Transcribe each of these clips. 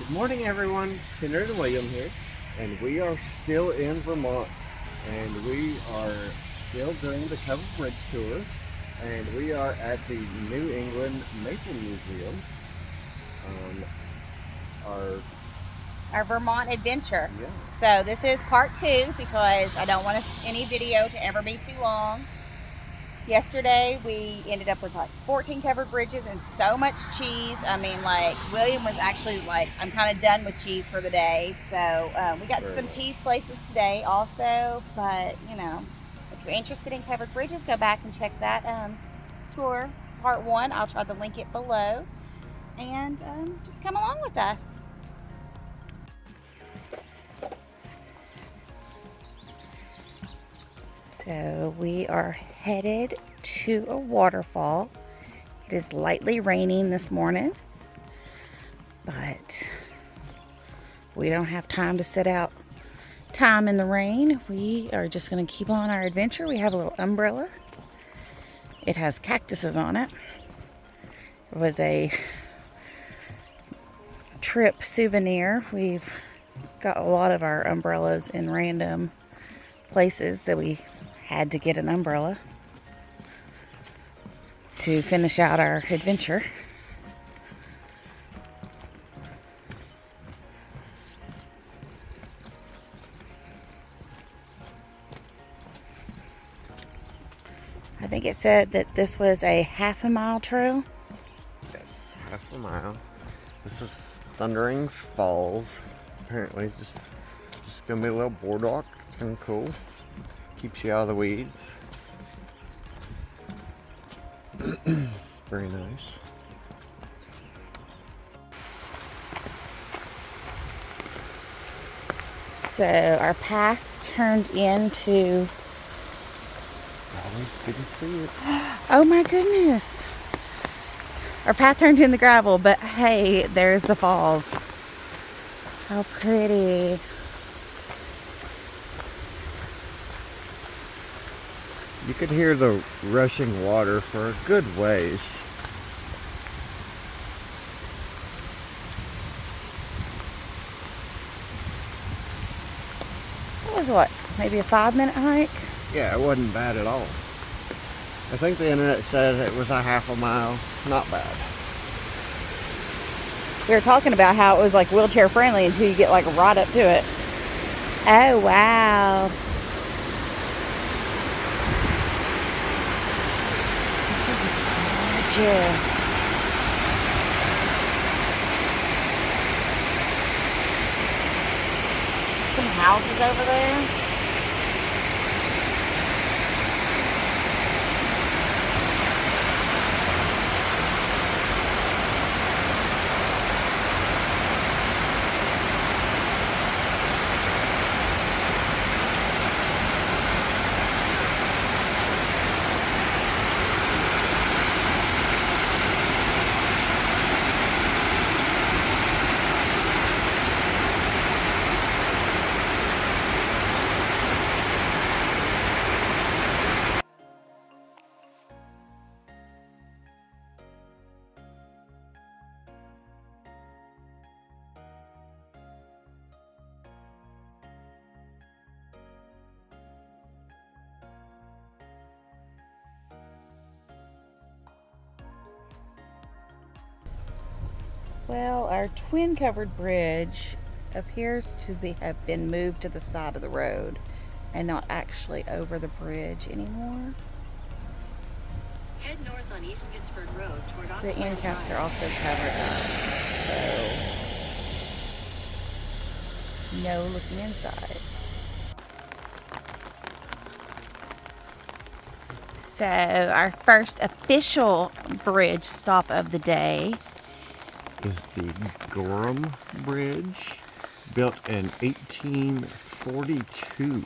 Good morning, everyone. Kennard and William here, and we are still in Vermont, and we are still doing the Covered Bridge tour, and we are at the New England Maple Museum. Our Vermont adventure. Yeah. So this is part 2 because I don't want any video to ever be too long. Yesterday we ended up with like 14 covered bridges and so much cheese. I mean, like, William was actually like, I'm kind of done with cheese for the day. So we got some cheese places today also. But, you know, if you're interested in covered bridges, go back and check that tour, part 1. I'll try to link it below. And just come along with us. So we are headed to a waterfall. It is lightly raining this morning, but we don't have time to sit out time in the rain. We are just going to keep on our adventure. We have a little umbrella. It has cactuses on it. It was a trip souvenir. We've got a lot of our umbrellas in random places that we had to get an umbrella to finish out our adventure. I think it said that this was a half-a-mile trail. Yes, half a mile. This is Thundering Falls. Apparently, it's just gonna be a little boardwalk. It's gonna be cool. Keeps you out of the weeds. Very nice. So our path turned into... Probably didn't see it. Oh my goodness. Our path turned into gravel, but hey, there's the falls. How pretty. You could hear the rushing water for a good ways. It was what, maybe a 5-minute hike? Yeah, it wasn't bad at all. I think the internet said it was a half a mile. Not bad. We were talking about how it was like wheelchair friendly until you get like right up to it. Oh wow. This is gorgeous. Some houses over there. Well, our twin covered bridge appears to have been moved to the side of the road and not actually over the bridge anymore. Head north on East Pittsford Road toward The end caps are also covered up, so no looking inside. So our first official bridge stop of the day Is the Gorham Bridge, built in 1842.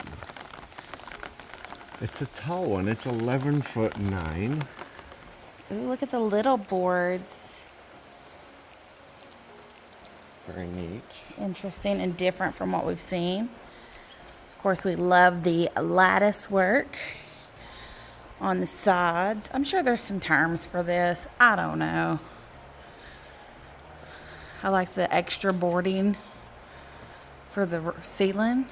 It's a tall one. It's 11'9". Ooh, look at the little boards. Very neat. Interesting and different from what we've seen. Of course, we love the lattice work on the sides. I'm sure there's some terms for this. I don't know. I like the extra boarding for the ceiling.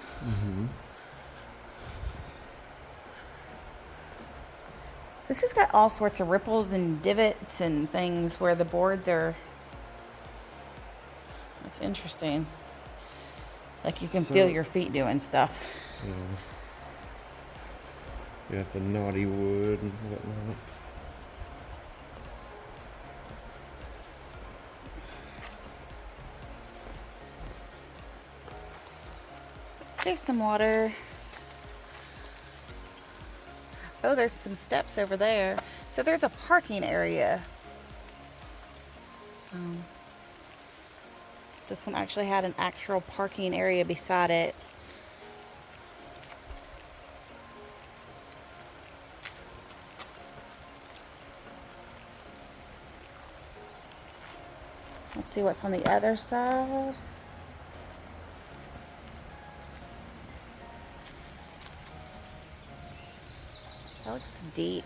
This has got all sorts of ripples and divots and things where the boards are. That's interesting. Like you can feel your feet doing stuff. Yeah. You got the knotty wood and whatnot. There's some water. Oh, there's some steps over there. So there's a parking area. This one actually had an actual parking area beside it. Let's see what's on the other side. That looks deep.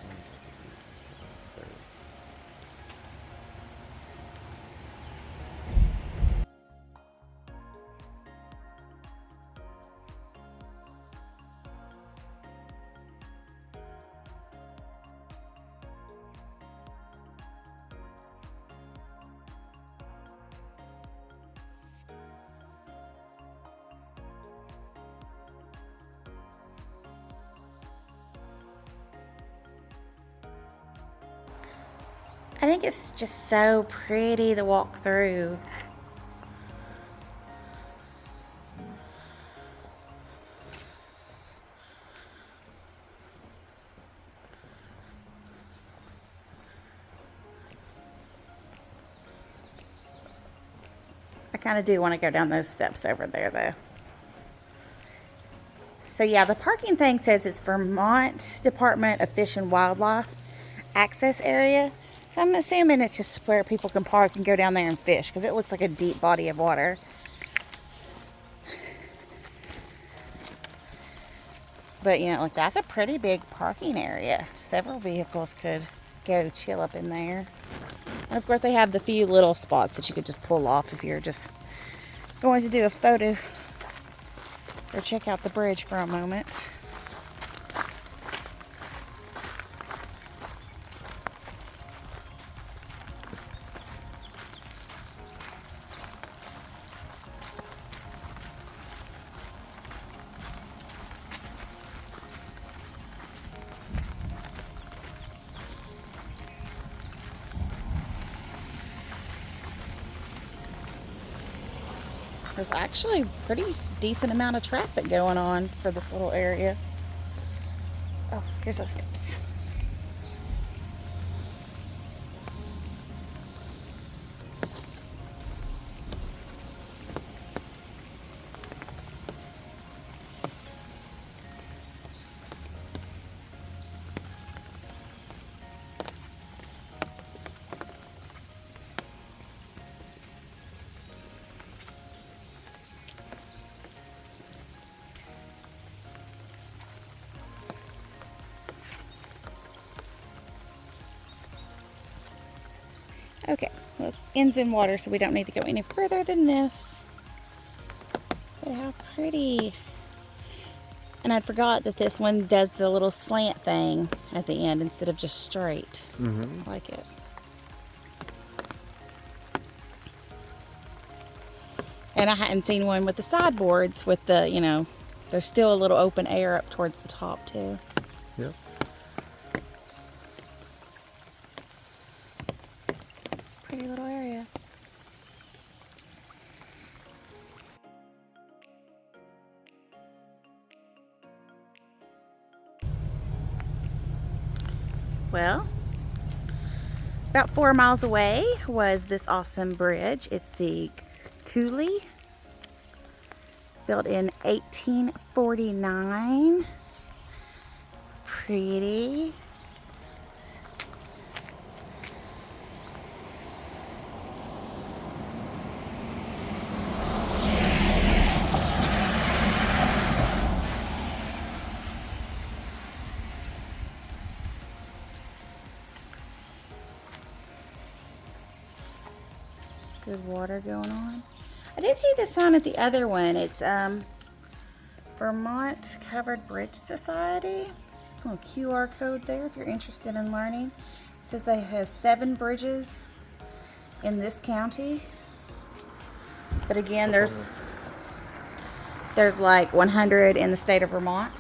I think it's just so pretty to walk through. I kind of do want to go down those steps over there though. So yeah, the parking thing says it's Vermont Department of Fish and Wildlife access area. So I'm assuming it's just where people can park and go down there and fish because it looks like a deep body of water. But you know, like that's a pretty big parking area. Several vehicles could go chill up in there. And of course they have the few little spots that you could just pull off if you're just going to do a photo or check out the bridge for a moment. There's actually a pretty decent amount of traffic going on for this little area. Oh, here's those steps. Okay, well, it ends in water, so we don't need to go any further than this. But how pretty. And I forgot that this one does the little slant thing at the end instead of just straight. I like it. And I hadn't seen one with the sideboards with the, you know, there's still a little open air up towards the top too. Yep. Pretty little area. Well, about 4 miles away was this awesome bridge. It's the Cooley, built in 1849. Pretty. Good water going on. I did see the sign at the other one. It's Vermont Covered Bridge Society. Little QR code there if you're interested in learning. It says they have 7 bridges in this county. But again, there's like 100 in the state of Vermont.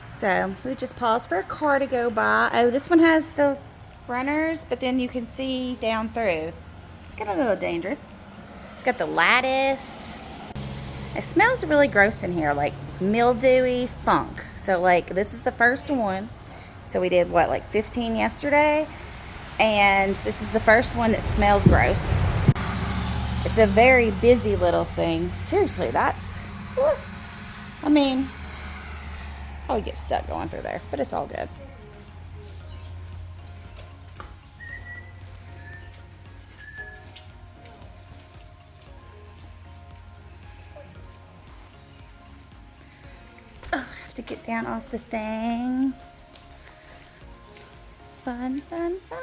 So we just paused for a car to go by. Oh, this one has the runners, but then you can see down through. It's got a little dangerous. It's got the lattice. It smells really gross in here, like mildewy funk. So like this is the first one. So we did what, like 15 yesterday? And this is the first one that smells gross. It's a very busy little thing. Seriously, that's, I mean, I would get stuck going through there, but it's all good. Oh, I have to get down off the thing. Fun, fun, fun.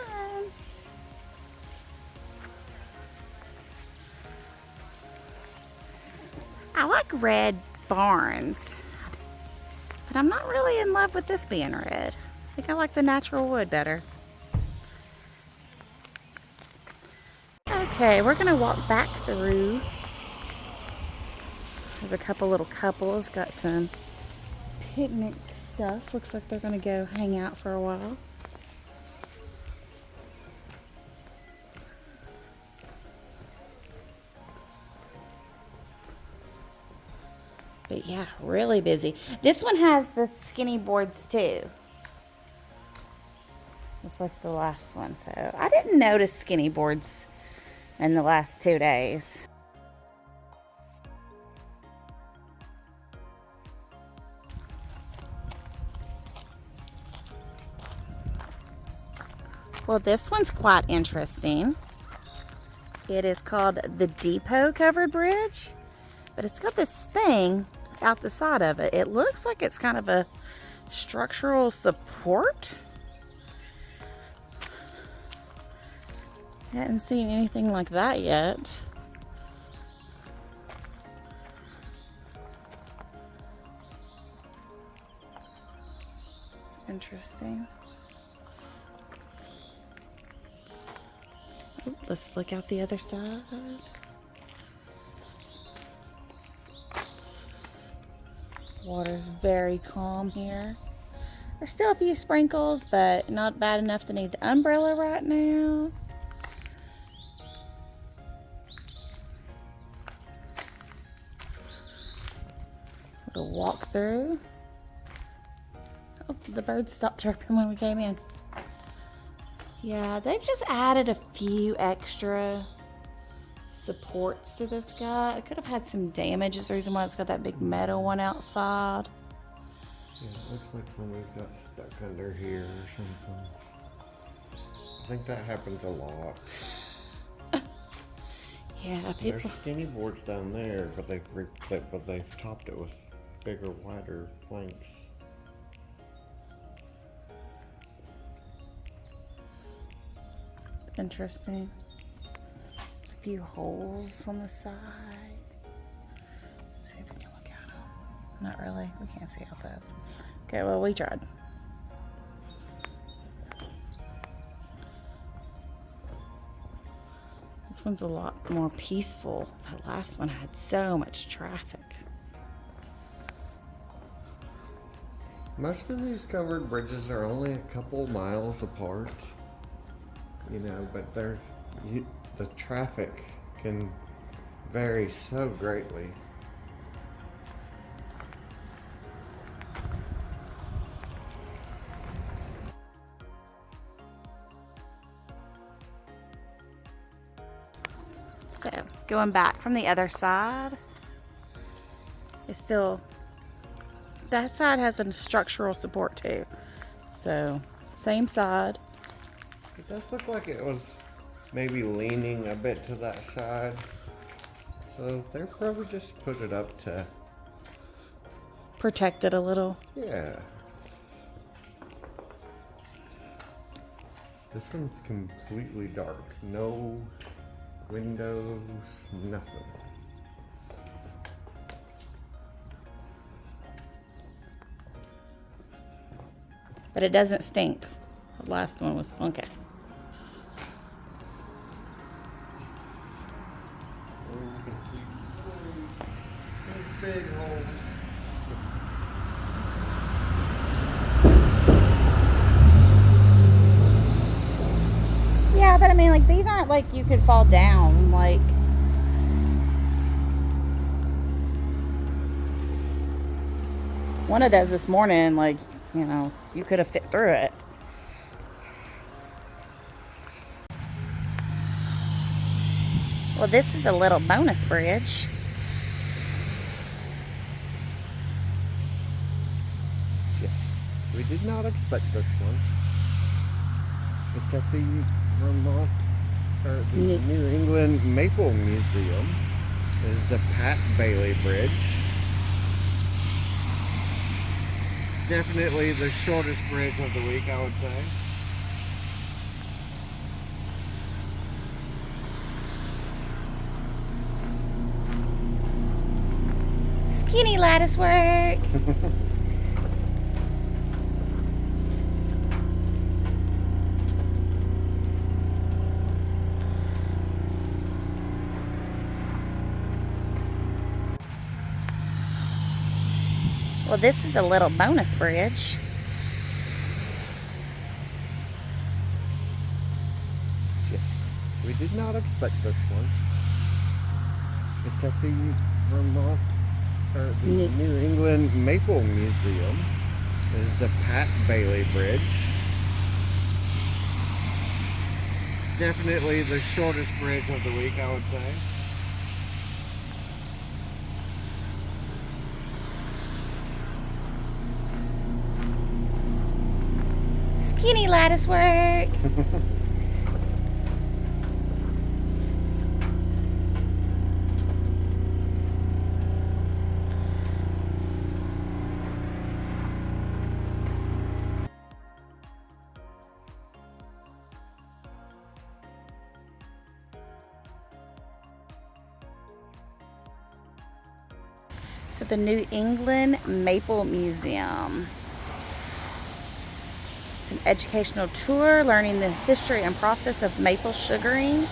I like red barns, but I'm not really in love with this being red. I think I like the natural wood better. Okay, we're gonna walk back through. There's a couple little couples, got some picnic stuff. Looks like they're gonna go hang out for a while. But yeah, really busy. This one has the skinny boards too. Just like the last one. So I didn't notice skinny boards in the last 2 days. Well, this one's quite interesting. It is called the Depot Covered Bridge, but it's got this thing out the side of it. It looks like it's kind of a structural support. I hadn't seen anything like that yet. Interesting. Ooh, let's look out the other side. Water's very calm here. There's still a few sprinkles, but not bad enough to need the umbrella right now. Little walk through. Oh, the birds stopped chirping when we came in. Yeah, they've just added a few extra supports to this guy. It could have had some damage. Is the reason why it's got that big metal one outside. Yeah, it looks like somebody's got stuck under here or something. I think that happens a lot. Yeah, people. There's skinny boards down there, but they've topped it with bigger, wider planks. Interesting. There's a few holes on the side. Let's see if we can look at them. Not really. We can't see out this. Okay, well, we tried. This one's a lot more peaceful. That last one had so much traffic. Most of these covered bridges are only a couple miles apart, you know, but the traffic can vary so greatly. So going back from the other side, it's still, that side has a structural support too. So same side. It does look like it was maybe leaning a bit to that side. So they're probably just put it up to Protect it a little. yeah. This one's completely dark. No windows, nothing. But it doesn't stink. The last one was funky. And you can see big holes. Yeah, but I mean, like, these aren't like you could fall down, like. One of those this morning, like, you know, you could have fit through it. Well, this is a little bonus bridge. Yes, we did not expect this one. It's at the Vermont, or the New England Maple Museum. This is the Pat Bailey Bridge. Definitely the shortest bridge of the week, I would say. Skinny lattice work. Well, this is a little bonus bridge. Yes, we did not expect this one. It's at the Vermont, or the New England Maple Museum. This is the Pat Bailey Bridge. Definitely the shortest bridge of the week, I would say. Skinny lattice work. So the New England Maple Museum. It's an educational tour learning the history and process of maple sugaring.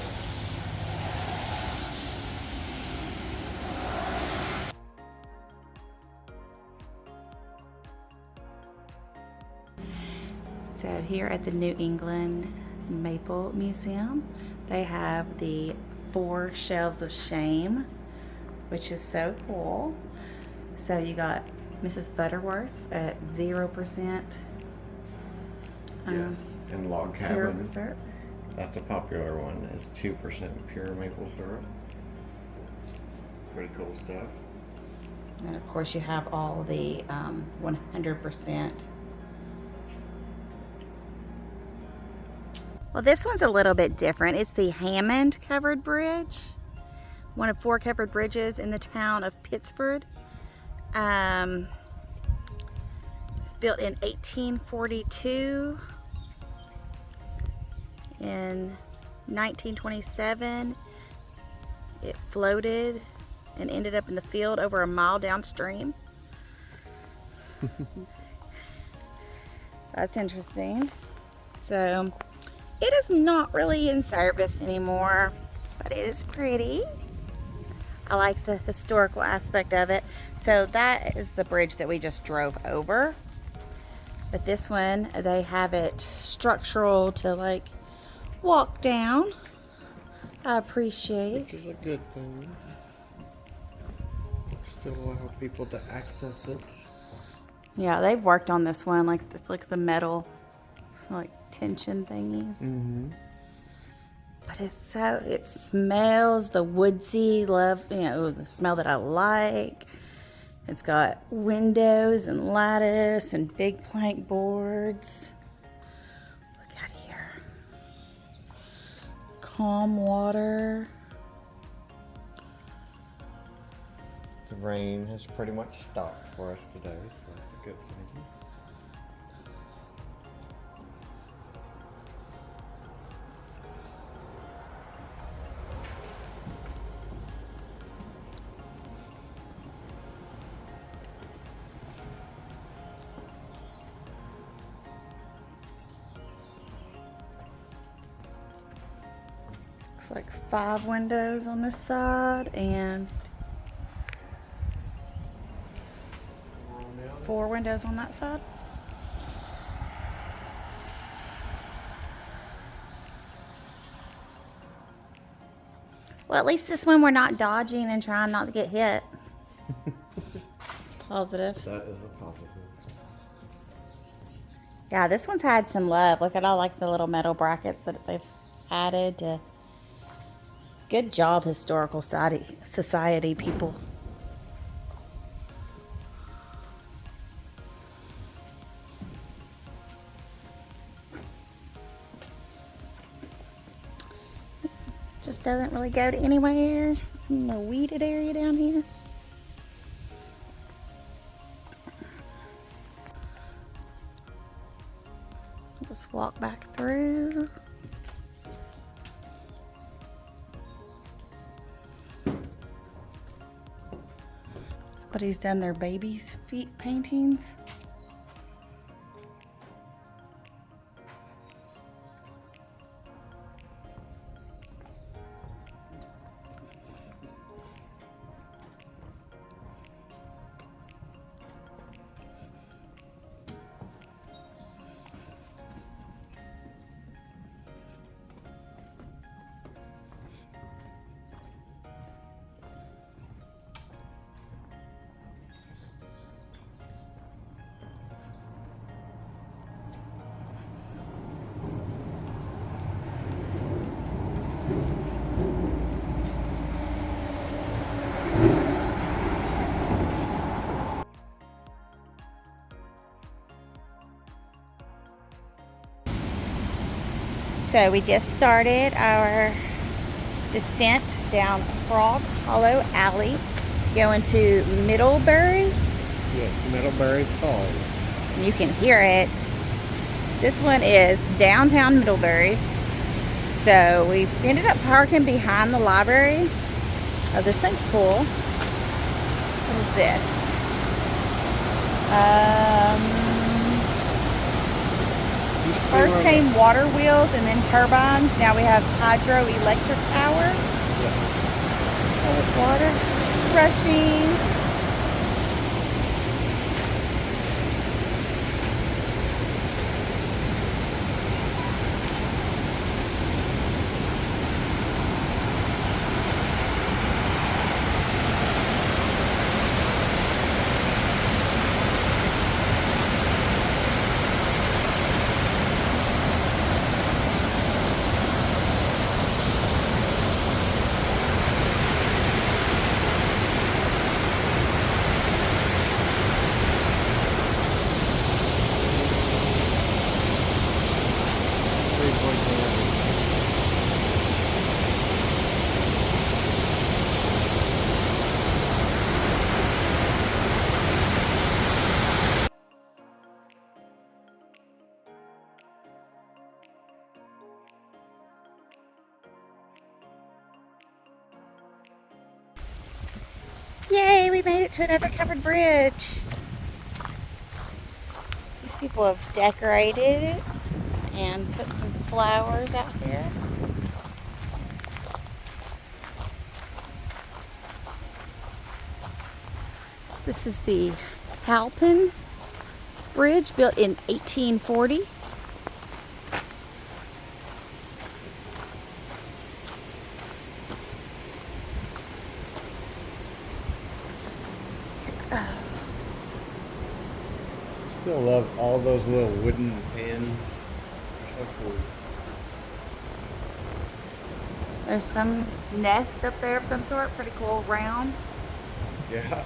So here at the New England Maple Museum, they have the 4 shelves of shame, which is so cool. So you got Mrs. Butterworth's at 0%. Yes, and log Pure cabin. syrup. That's a popular one. Is 2% pure maple syrup. Pretty cool stuff. And of course you have all the 100%. Well, this one's a little bit different. It's the Hammond covered bridge. One of 4 covered bridges in the town of Pittsford. It's built in 1842. In 1927, it floated and ended up in the field over a mile downstream. That's interesting. So it is not really in service anymore, but it is pretty. I like the historical aspect of it. So that is the bridge that we just drove over. But this one, they have it structural to like walk down. I appreciate. Which is a good thing. Still allow people to access it. Yeah, they've worked on this one, like the metal, like tension thingies. Mm-hmm. But it smells the woodsy, the smell that I like. It's got windows and lattice and big plank boards. Look out here. Calm water. The rain has pretty much stopped for us today, so that's a good thing. It's like 5 windows on this side and 4 windows on that side. Well, at least this one we're not dodging and trying not to get hit. It's positive. That is a positive. Yeah, this one's had some love. Look at all like the little metal brackets that they've added to. Good job, Historical Society people. Just doesn't really go to anywhere. Some little weeded area down here. Let's walk back through. Somebody's done their baby's feet paintings. So we just started our descent down Frog Hollow Alley, going to Middlebury. Yes, Middlebury Falls. You can hear it. This one is downtown Middlebury. So we ended up parking behind the library. Oh, this thing's cool. What is this? First came water wheels and then turbines. Now we have hydroelectric power. Yeah. All this water rushing. Yay, we made it to another covered bridge. These people have decorated it and put some flowers out here. This is the Halpin Bridge, built in 1840. Still love all those little wooden pins. They're so cool. There's some nest up there of some sort, pretty cool, round. Yeah.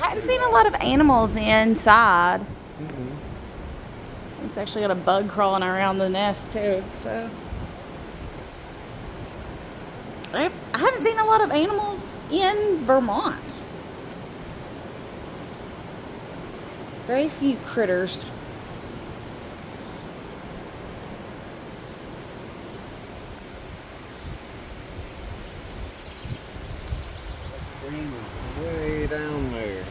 I hadn't seen a lot of animals inside. Mm-hmm. It's actually got a bug crawling around the nest too, so. I haven't seen a lot of animals in Vermont. Very few critters. Green is way down there.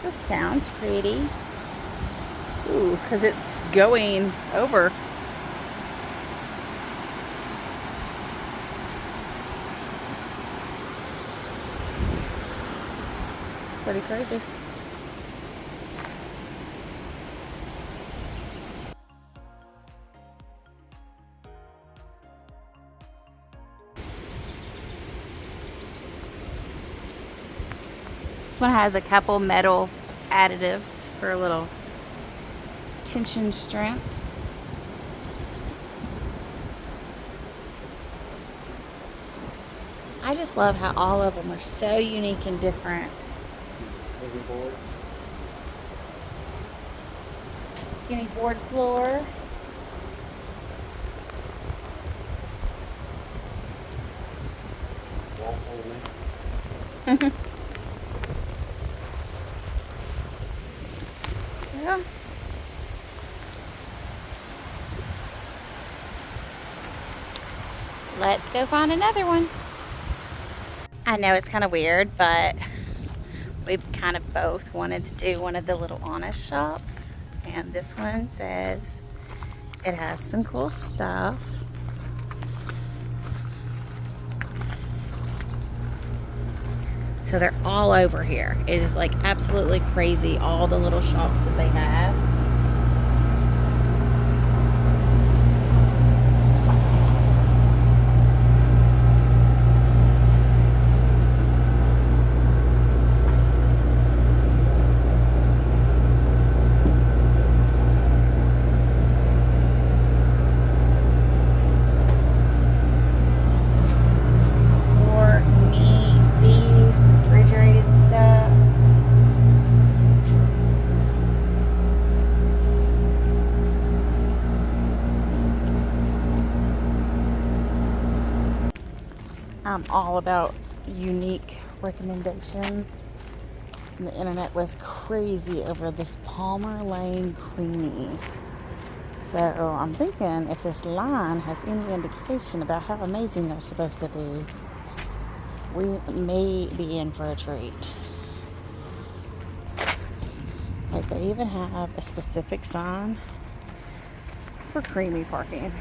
This sounds pretty. Ooh, because it's going over. It's pretty crazy. This one has a couple metal additives for a little tension strength. I just love how all of them are so unique and different. See the skinny boards? Skinny board floor. Waffle neck. Yeah. Let's go find another one. I know it's kind of weird, but we've kind of both wanted to do one of the little honest shops. And this one says it has some cool stuff. So they're all over here. It is like absolutely crazy, all the little shops that they have. Pork, meat, beef, refrigerated stuff. I'm all about unique recommendations. And the internet was crazy over this Palmer Lane creamies. So I'm thinking if this line has any indication about how amazing they're supposed to be, we may be in for a treat. Like they even have a specific sign for creamy parking.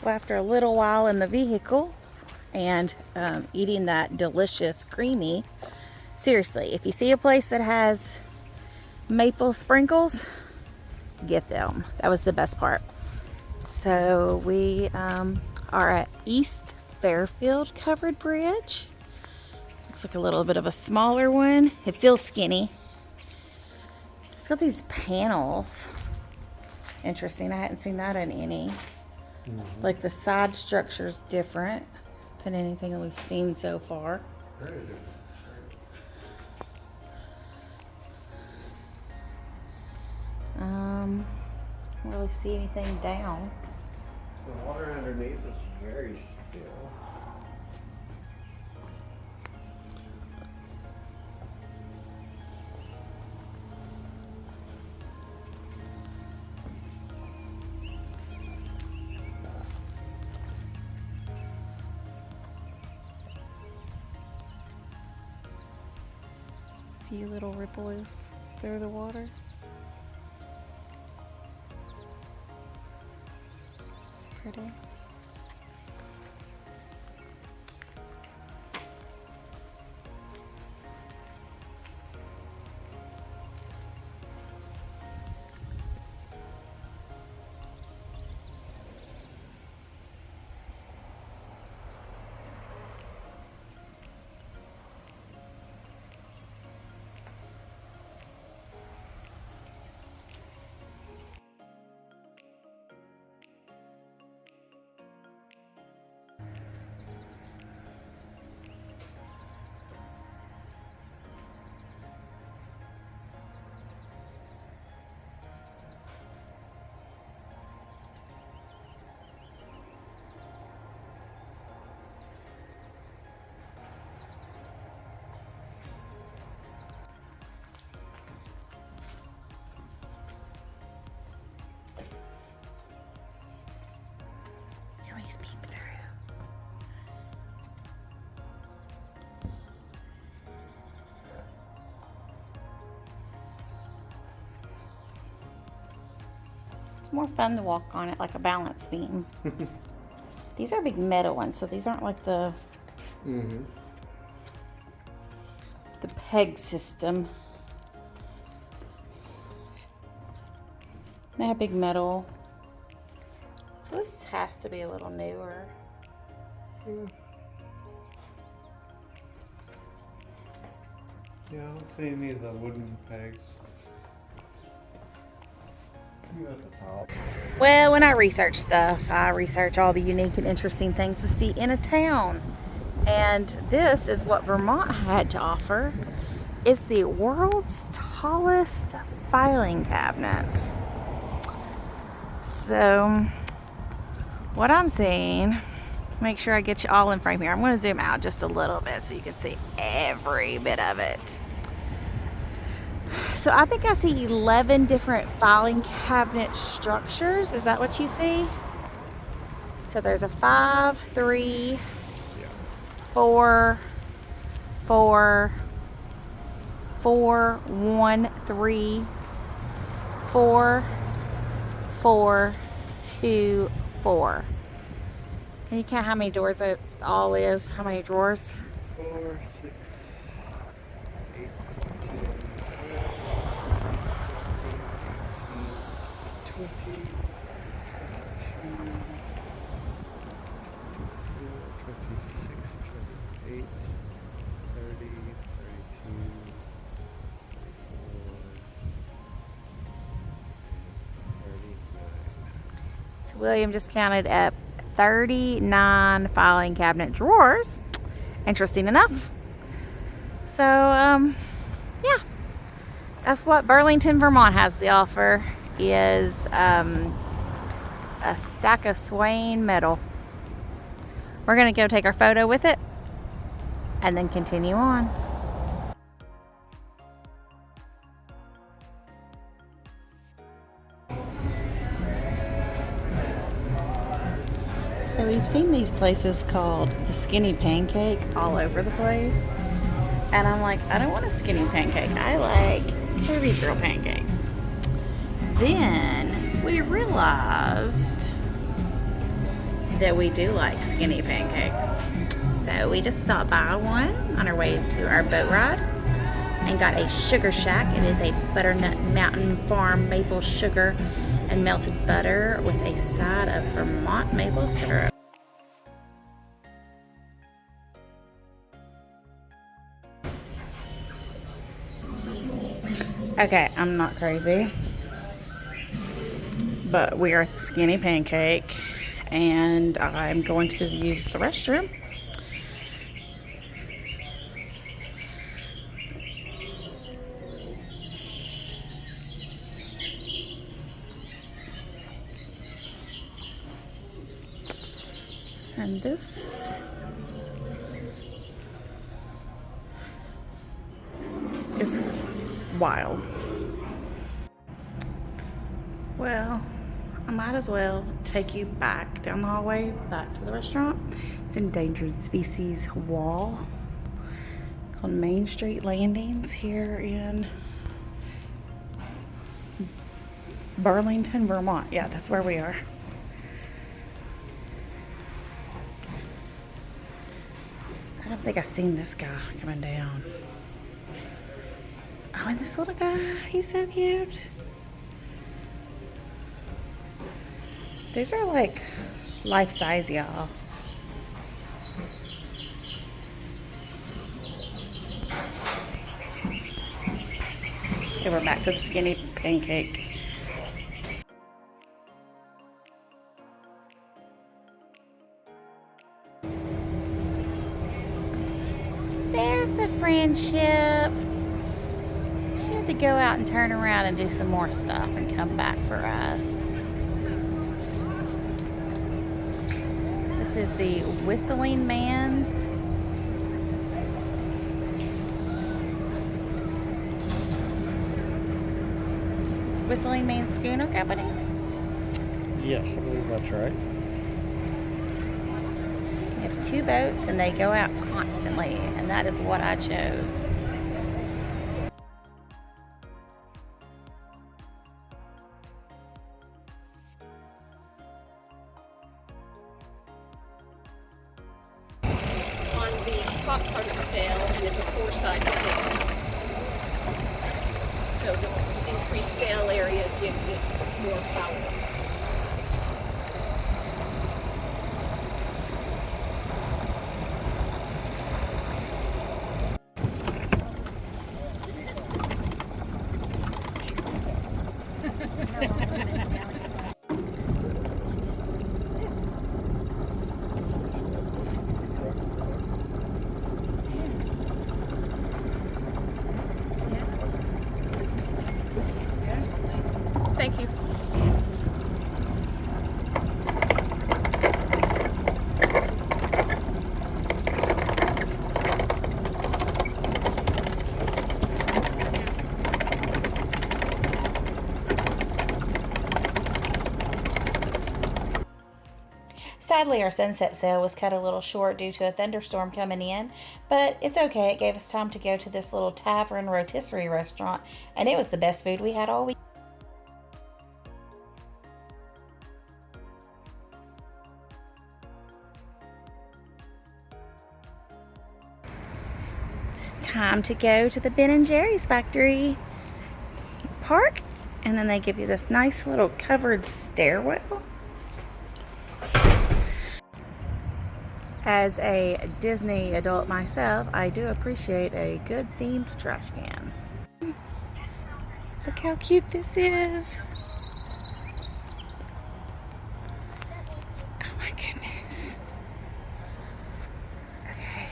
Well, after a little while in the vehicle and eating that delicious creamy, seriously, if you see a place that has maple sprinkles, get them. That was the best part. So we are at East Fairfield Covered Bridge. Looks like a little bit of a smaller one. It feels skinny. It's got these panels. Interesting. I hadn't seen that in any. Like the side structure's different than anything we've seen so far. Very good. Don't really see anything down. The water underneath is very still. Few little ripples through the water. It's pretty. It's more fun to walk on it like a balance beam. These are big metal ones, so these aren't like the the peg system. They have big metal. So this has to be a little newer. Yeah, I don't see any of the wooden pegs. You at the top. Well, when I research stuff, I research all the unique and interesting things to see in a town. And this is what Vermont had to offer. It's the world's tallest filing cabinet. So, what I'm seeing, make sure I get you all in frame here. I'm going to zoom out just a little bit so you can see every bit of it. So I think I see 11 different filing cabinet structures. Is that what you see? So there's a 5, 3, 4, 4, 4, 1, 3, 4, 4, 2, 4. Can you count how many doors it all is? How many drawers? 4, 6, 8, 10, 20, 22, 26, 28, 30, 32, 39. So William just counted up 39 filing cabinet drawers. Interesting enough. So, yeah, that's what Burlington, Vermont has to offer, is a stack of swaying metal. We're going to go take our photo with it and then continue on. So we've seen these places called the Skinny Pancake all over the place. And I'm like, I don't want a skinny pancake. I like curvy girl pancakes. Then we realized that we do like skinny pancakes. So we just stopped by one on our way to our boat ride and got a Sugar Shack. It is a butternut mountain farm maple sugar and melted butter with a side of Vermont maple syrup. Okay, I'm not crazy, but we are at the Skinny Pancake and I'm going to use the restroom. And this is wild. Well, I might as well take you back down the hallway, back to the restaurant. It's Endangered Species Wall called Main Street Landings here in Burlington, Vermont. Yeah, that's where we are. I don't think I've seen this guy coming down. Oh, and this little guy, he's so cute. These are like life size, y'all. Okay, we're back to the Skinny Pancake. There's the friendship. She had to go out and turn around and do some more stuff and come back for us. This is the Whistling Man's. It's Whistling Man Schooner Company. Yes, I believe that's right. We have 2 boats and they go out constantly, and that is what I chose. side of the table. So the increased sail area gives it more power. Thank you. Sadly, our sunset sail was cut a little short due to a thunderstorm coming in, but it's okay. It gave us time to go to this little tavern rotisserie restaurant, and it was the best food we had all week. It's time to go to the Ben & Jerry's factory park, and then they give you this nice little covered stairwell. As a Disney adult myself, I do appreciate a good themed trash can. Look how cute this is. Oh my goodness. Okay.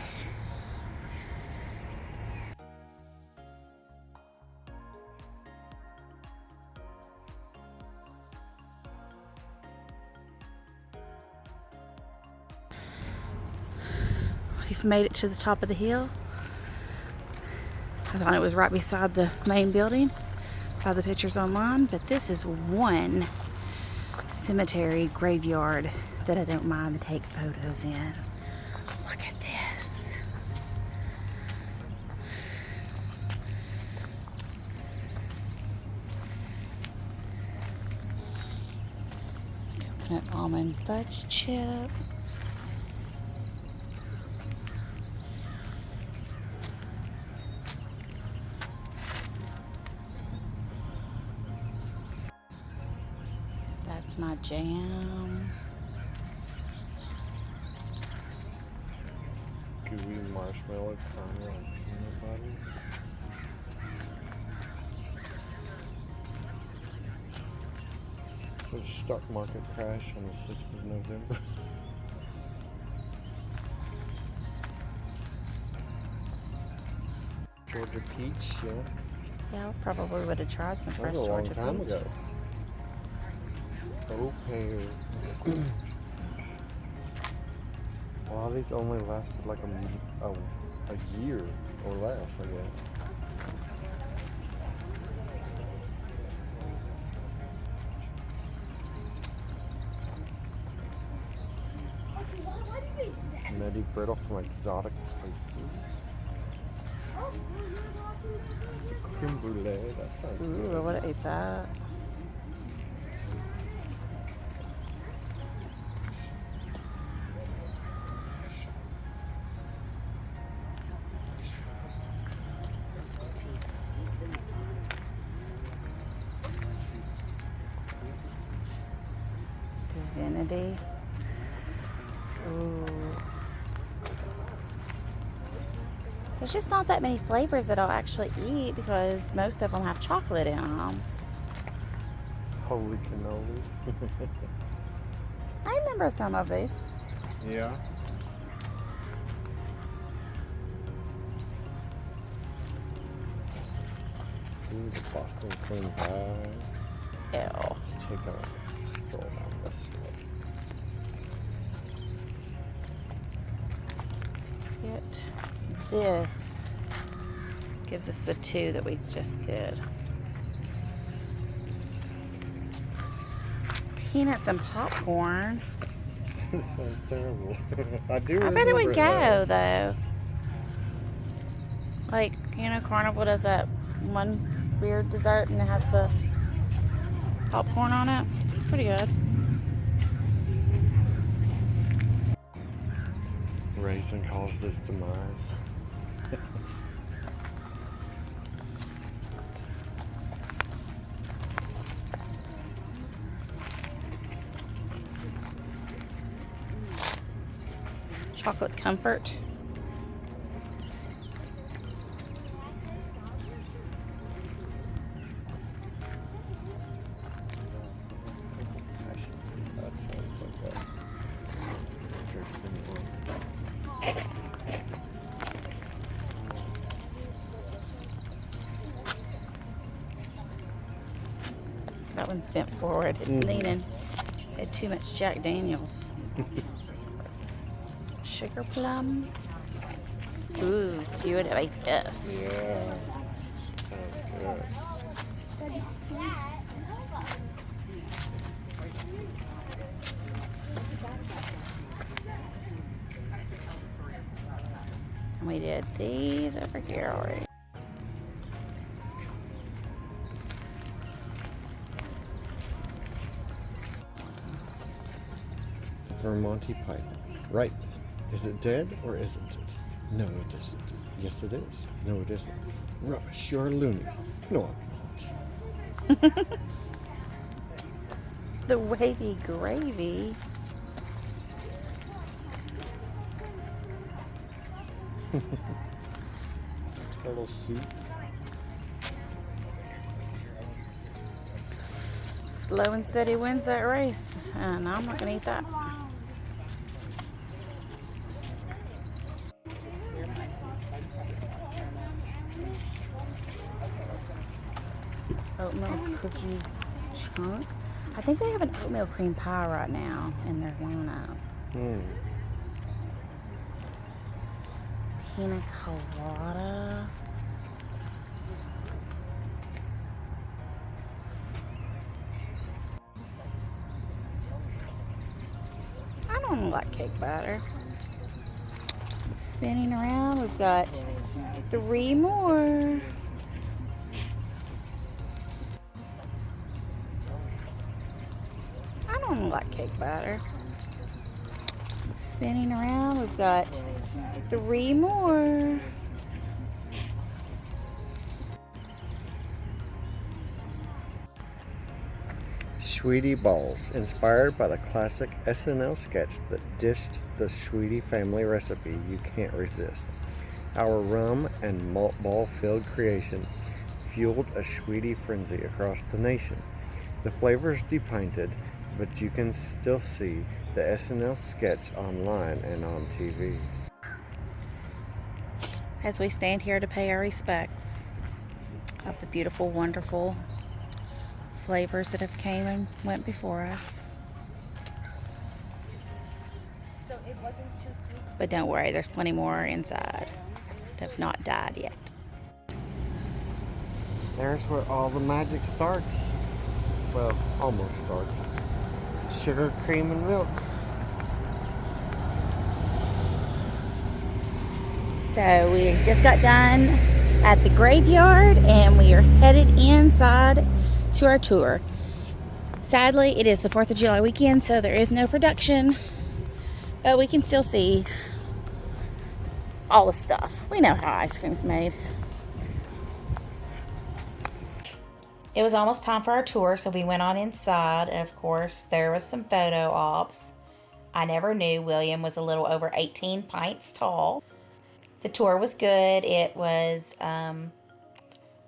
We've made it to the top of the hill. I thought it was right beside the main building. Saw the pictures online, but this is one cemetery graveyard that I don't mind to take photos in. Look at this. Coconut almond fudge chip. That's my jam. Gooey marshmallow caramel and peanut butter. There's a stock market crash on the 6th of November. Georgia peach, yeah. Yeah, I probably would have tried some That fresh was a long Georgia time peach. ago. Oh, pear. Wow, these only lasted like a year or less, I guess. Nutty brittle from exotic places. The creme brulee, that sounds Ooh, good. I would have ate that. Divinity. Ooh. There's just not that many flavors that I'll actually eat because most of them have chocolate in them. Holy cannoli. I remember some of these. Yeah. Ooh, the Boston cream pie. Ew. Let's take a stroll down this way. Get this. Gives us the two that we just did. Peanuts and popcorn. This sounds terrible. I do. I bet it would remember go though. Like, you know, Carnival does that one weird dessert and it has the popcorn on it. It's pretty good. Raisin caused its demise. chocolate comfort. That sounds like that. Interesting one. That one's bent forward. It's leaning. Had too much Jack Daniels. Sugar plum. Ooh, you would like this. Yeah, sounds good. And we did these over here already. Vermonti python. Right. Is it dead or isn't it? No, it isn't. Yes, it is. No, it isn't. Rubbish. You're loony. No, I'm not. The wavy gravy. Turtle soup. Slow and steady wins that race. And I'm not gonna eat that. Oatmeal cookie chunk. I think they have an oatmeal cream pie right now in their lineup. Pina colada. I don't like cake batter. Spinning around, we've got 3 more. I don't like cake batter. Spinning around, we've got 3 more. Sweetie balls, inspired by the classic SNL sketch that dished the Sweetie family recipe you can't resist. Our rum and malt ball filled creation fueled a Sweetie frenzy across the nation. The flavors depinted, but you can still see the SNL sketch online and on TV. As we stand here to pay our respects of the beautiful, wonderful flavors that have came and went before us. So it wasn't too sweet. But don't worry, there's plenty more inside that have not died yet. There's where all the magic starts. Well, almost starts. Sugar, cream, and milk. So we just got done at the graveyard and we are headed inside to our tour. Sadly, it is the 4th of July weekend, so there is no production, but we can still see all the stuff. We know how ice cream's made. It was almost time for our tour, so we went on inside, and of course, there was some photo ops. I never knew William was a little over 18 pints tall. The tour was good. It was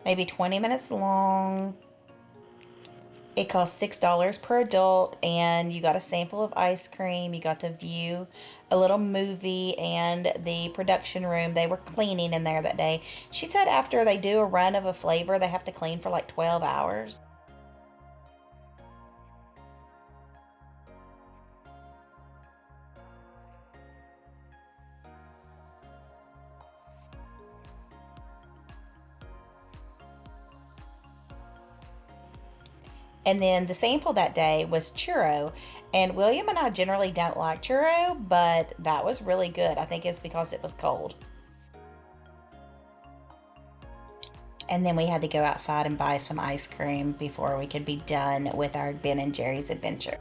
maybe 20 minutes long. It cost $6 per adult, and you got a sample of ice cream. You got to view a little movie and the production room. They were cleaning in there that day. She said after they do a run of a flavor, they have to clean for like 12 hours. And then the sample that day was churro. And William and I generally don't like churro, but that was really good. I think it's because it was cold. And then we had to go outside and buy some ice cream before we could be done with our Ben and Jerry's adventure.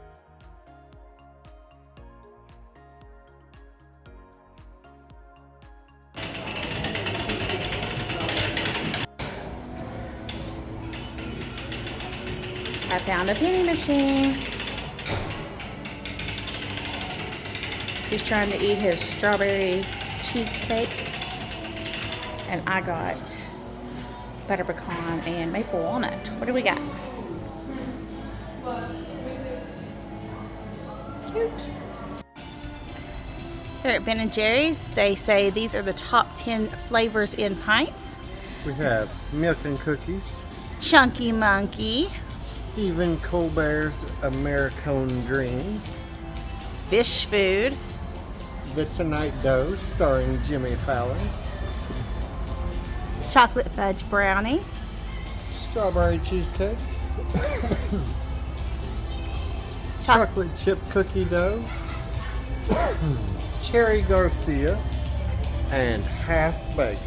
I found a penny machine. He's trying to eat his strawberry cheesecake. And I got butter pecan and maple walnut. What do we got? Cute. Here at Ben & Jerry's, they say these are the top 10 flavors in pints. We have milk and cookies, Chunky Monkey, Stephen Colbert's Americone Dream, fish food, Vitaminite Dough starring Jimmy Fallon, chocolate fudge brownie, strawberry cheesecake, chocolate chip cookie dough, cherry Garcia, and half baked.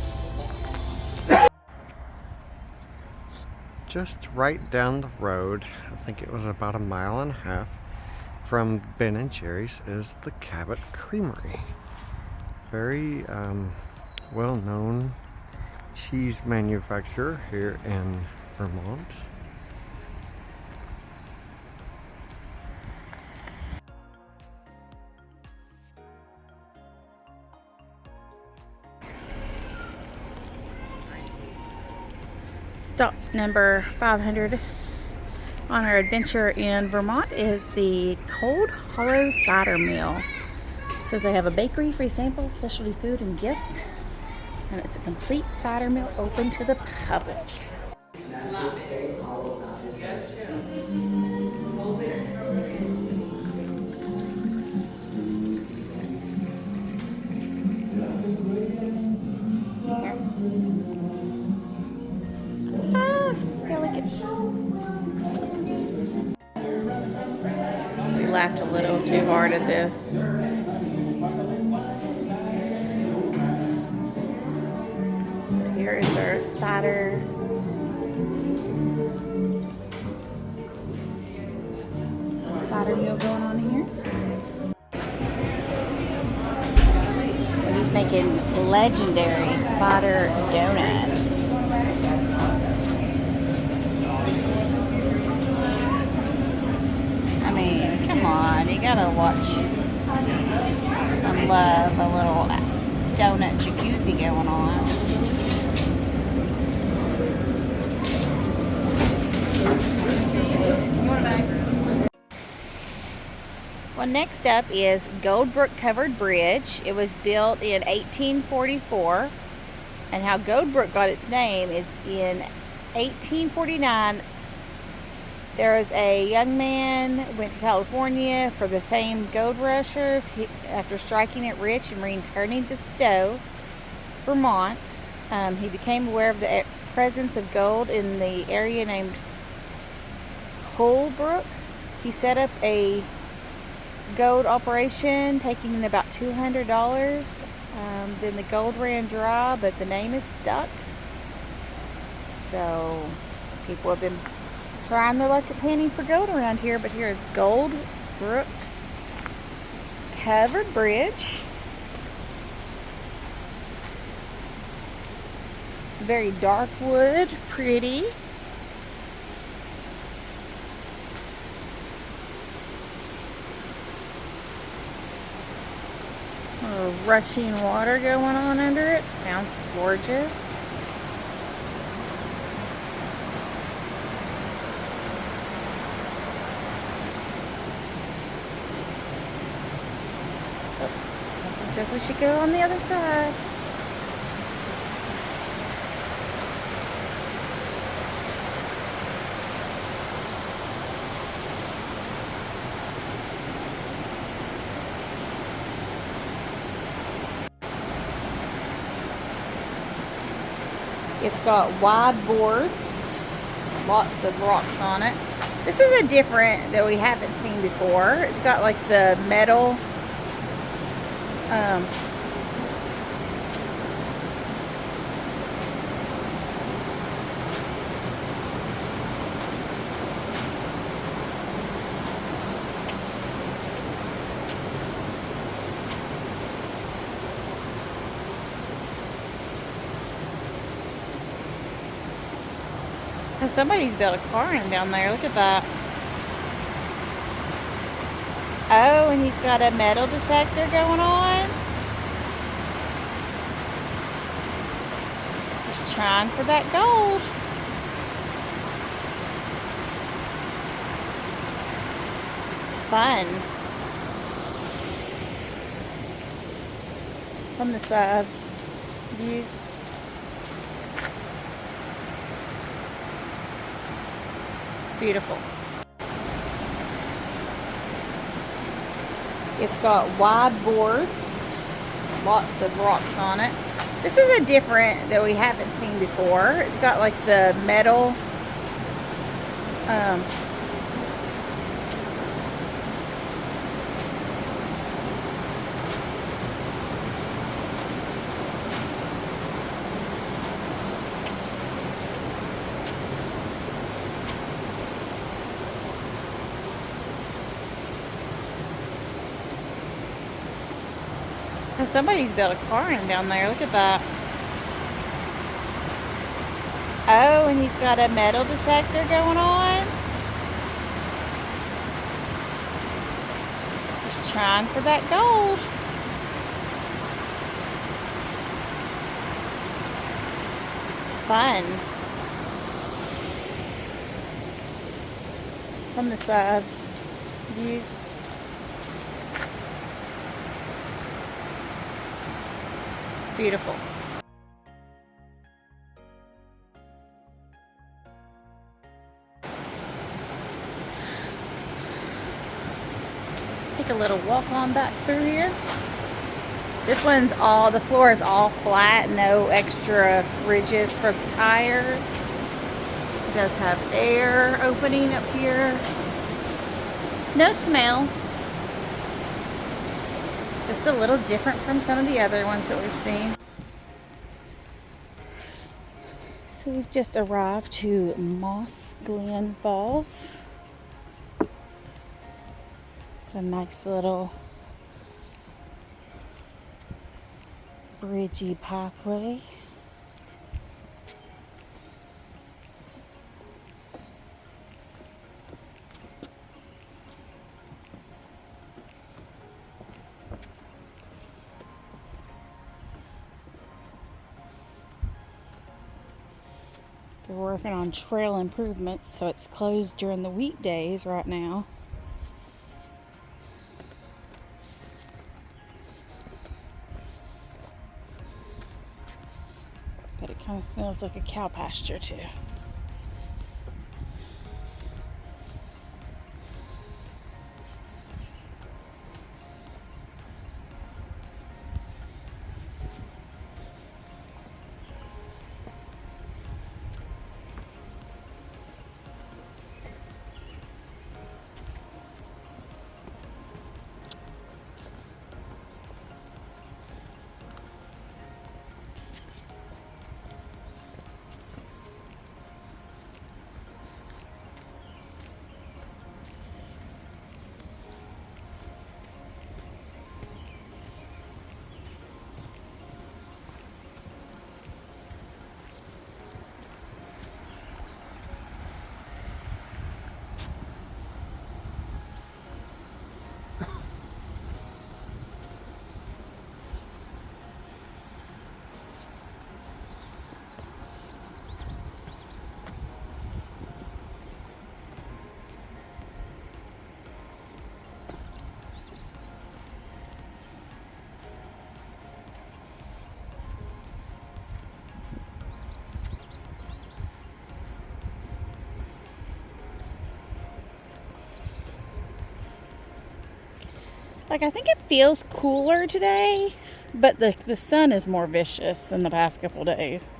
Just right down the road, I think it was about a mile and a half from Ben & Jerry's, is the Cabot Creamery. Very well-known cheese manufacturer here in Vermont. Stop number 500 on our adventure in Vermont is the Cold Hollow Cider Mill. It says they have a bakery, free samples, specialty food, and gifts. And it's a complete cider mill open to the public. It's delicate. We laughed a little too hard at this. Here is our cider mill going on here. So he's making legendary cider donuts. I mean, come on, you gotta watch and love a little donut jacuzzi going on. Well, next up is Goldbrook Covered Bridge. It was built in 1844, and how Goldbrook got its name is in 1849. There was a young man who went to California for the famed gold rushers. After striking it rich and returning to Stowe, Vermont, he became aware of the presence of gold in the area named Holbrook. He set up a gold operation, taking in about $200. Then the gold ran dry, but the name is stuck. So people have been trying their luck at panning for gold around here, but here is Goldbrook Covered Bridge. It's very dark wood, pretty. Rushing water going on under it. Sounds gorgeous. Oh, it says we should go on the other side. It's got wide boards, lots of rocks on it. This is a different that we haven't seen before. It's got like the metal oh, somebody's built a car in down there. Look at that. Oh, and he's got a metal detector going on. He's trying for that gold. Fun. It's on the side view. It's beautiful. It's got wide boards, lots of rocks on it. This is a different that we haven't seen before. It's got like the metal oh, somebody's built a car in down there. Look at that. Oh, and he's got a metal detector going on. He's trying for that gold. Fun. It's on the side view. It's beautiful. Take a little walk on back through here. This one's the floor is all flat, no extra ridges for tires. It does have air opening up here. No smell. Just a little different from some of the other ones that we've seen. So we've just arrived to Moss Glen Falls. It's a nice little bridgey pathway. They're working on trail improvements, so it's closed during the weekdays right now. But it kind of smells like a cow pasture too. Like, I think it feels cooler today, but the sun is more vicious than the past couple days.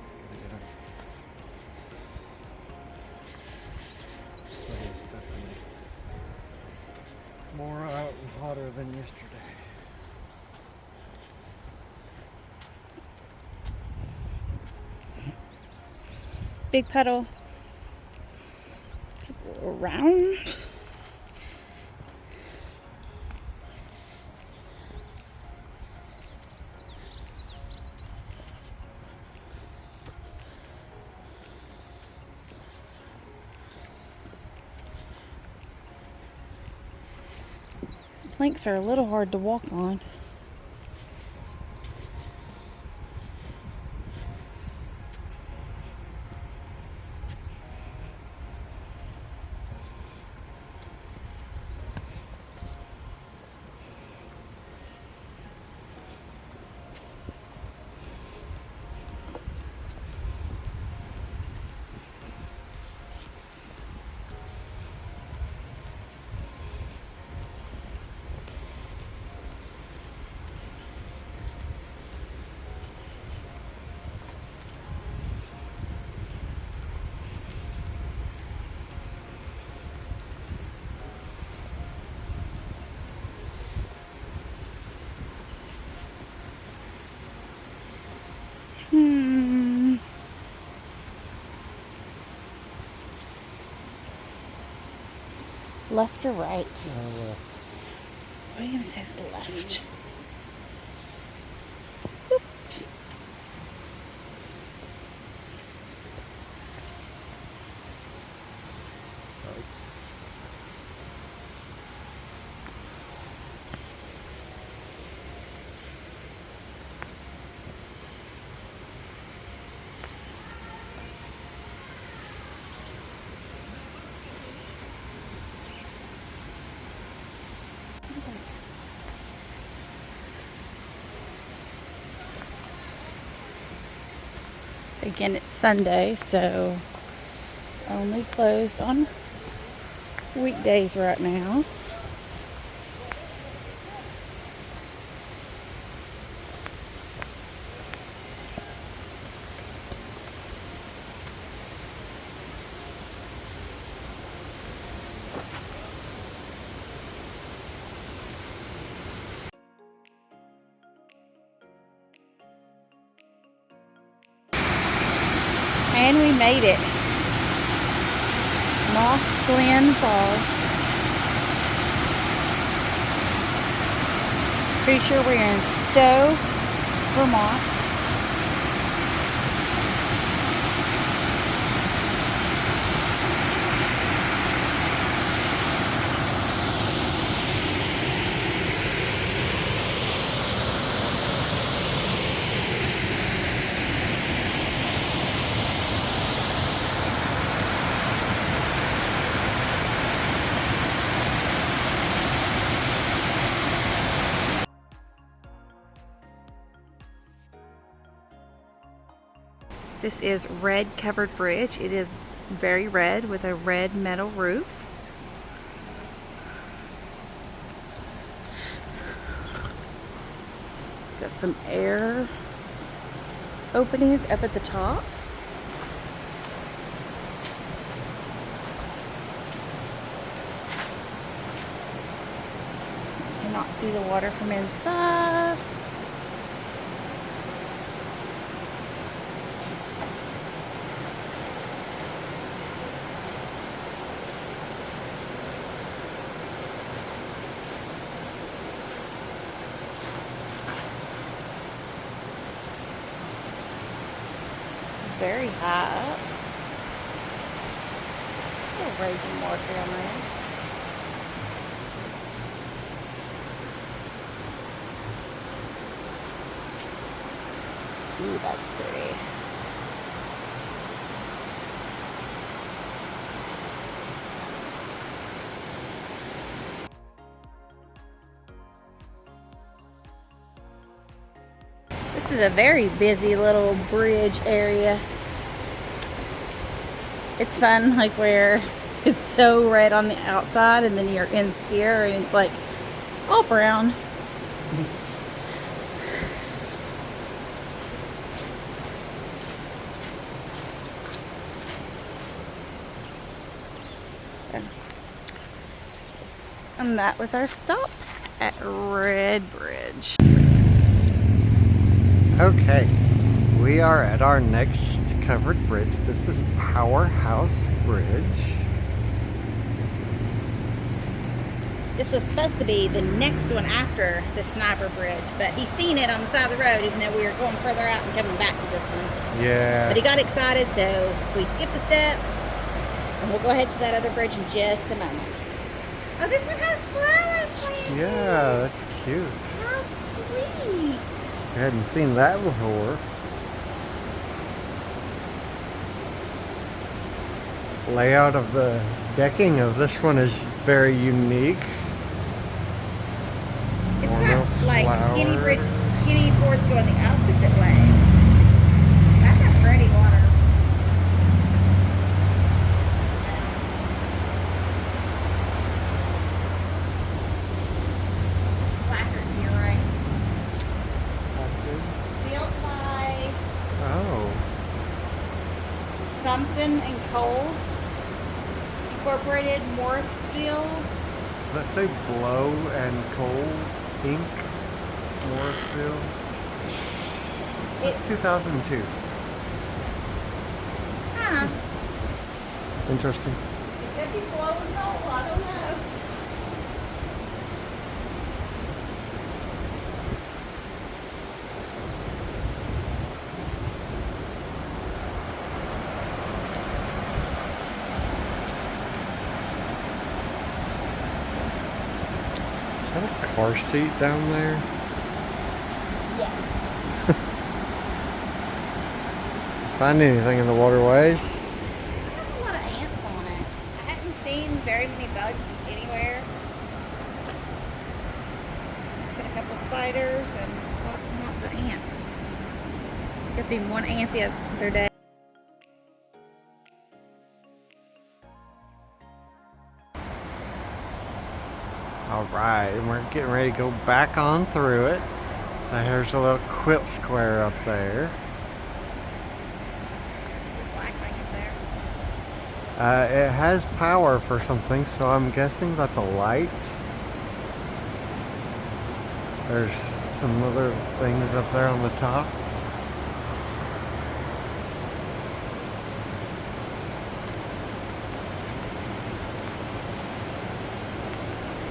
So it's definitely more out and hotter than yesterday. Big puddle. Go around. These planks are a little hard to walk on. Left or right? Left. William says left. Right. Again, it's Sunday, so only closed on weekdays right now. And we made it. Moss Glen Falls. Pretty sure we're in Stowe, Vermont. This is red covered bridge. It is very red with a red metal roof. It's got some air openings up at the top. You cannot see the water from inside. Very high up. A little raging water down there. Ooh, that's pretty. This is a very busy little bridge area. It's fun, like where it's so red on the outside and then you're in here and it's like all brown. So, and that was our stop at Red Bridge. Okay, we are at our next covered bridge. This is Powerhouse Bridge. This was supposed to be the next one after the Sniper Bridge, but he's seen it on the side of the road, even though we were going further out and coming back to this one. Yeah. But he got excited, so we skipped a step, and we'll go ahead to that other bridge in just a moment. Oh, this one has flowers planted. Yeah, that's cute. How sweet. I hadn't seen that before. Layout of the decking of this one is very unique. It's More got like skinny flowers. skinny boards going the opposite way. That's a pretty water. This is placard here, right? Built by Oh, something and coal. Incorporated Morrisville. does that say Blow and Coal Inc. Morrisville? It's 2002. Huh. Interesting. It could be blowing coal, I don't know. Is that a car seat down there? Yes. Find anything in the waterways? It has a lot of ants on it. I haven't seen very many bugs anywhere. Got a couple of spiders and lots and lots of ants. I seen one ant the other day. Alright, and we're getting ready to go back on through it. There's a little quilt square up there. Black thing up there. It has power for something, so I'm guessing that's a light. There's some other things up there on the top.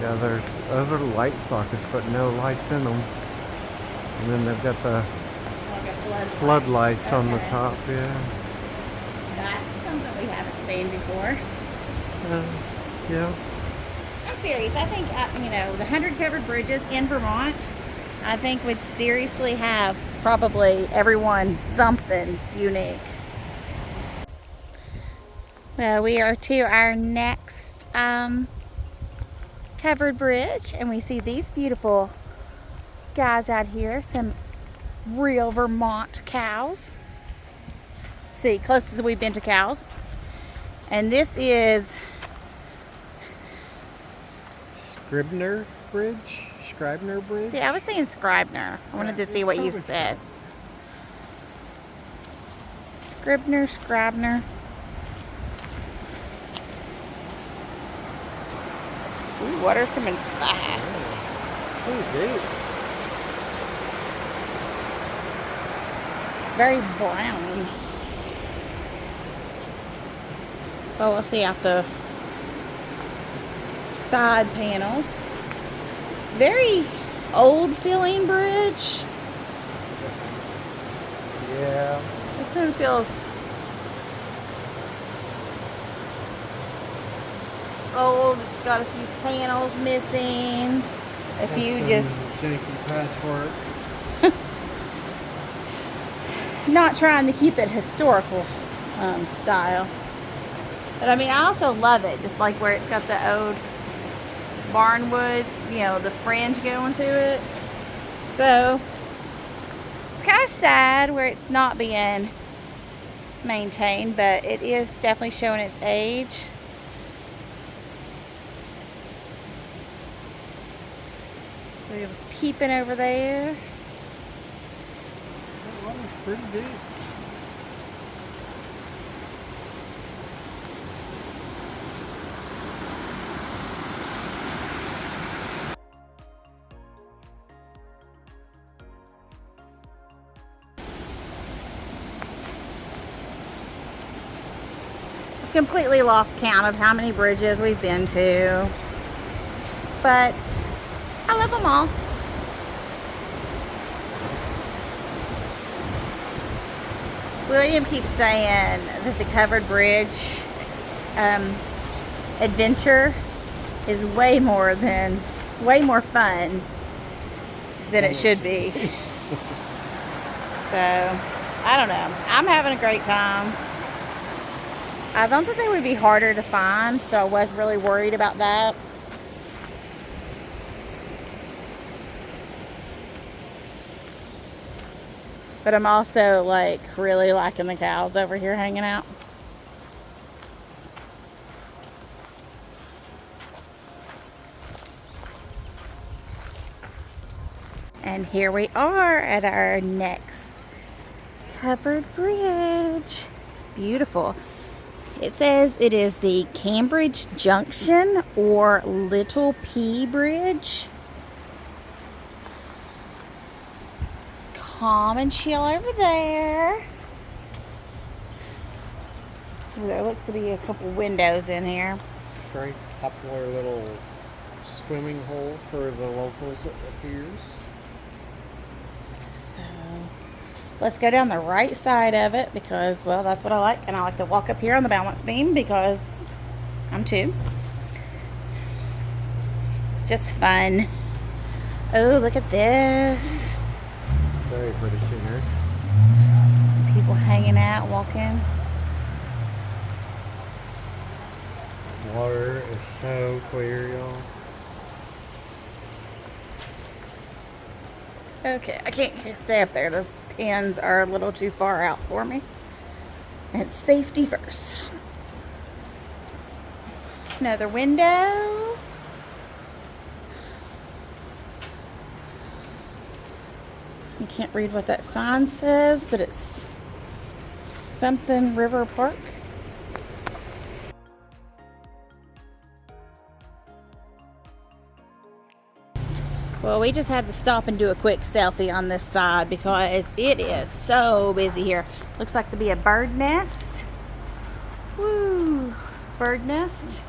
Yeah, those are light sockets, but no lights in them. And then they've got the Like a floodlights on the Okay. top, yeah. That's something we haven't seen before. Yeah. I'm serious. I think, the 100 covered bridges in Vermont, I think would seriously have probably everyone something unique. Well, we are to our next covered bridge, and we see these beautiful guys out here, some real Vermont cows. See, closest we've been to cows. And this is Scribner Bridge? Scribner Bridge? See, I was saying Scribner. I wanted to see what you said. Scribner. Ooh, water's coming fast. Oh, deep. It's very brown. Oh, we'll see out the side panels. Very old feeling bridge. Yeah. This one feels old. It's got a few panels missing. A few just janky patchwork. not trying to keep it historical style. But I mean, I also love it, just like where it's got the old barnwood, the fringe going to it. So it's kind of sad where it's not being maintained, but it is definitely showing its age. It was peeping over there. That water's pretty deep. I've completely lost count of how many bridges we've been to, but I love them all. William keeps saying that the covered bridge adventure is way more fun than it should be. So, I don't know. I'm having a great time. I don't think they would be harder to find, so I was really worried about that. But I'm also like really liking the cows over here hanging out. And here we are at our next covered bridge. It's beautiful. It says it is the Cambridge Junction or Little P Bridge. It's calm and chill over there. Ooh, there looks to be a couple windows in here. Very popular little swimming hole for the locals, it appears. So let's go down the right side of it because, well, that's what I like. And I like to walk up here on the balance beam because I'm too. It's just fun. Oh, look at this. Very pretty scenery. People hanging out, walking. Water is so clear, y'all. Okay, I can't stay up there. Those pins are a little too far out for me. And safety first. Another window. You can't read what that sign says, but it's something River Park. Well, we just had to stop and do a quick selfie on this side because it is so busy here. Looks like to be a bird nest. Woo! Bird nest.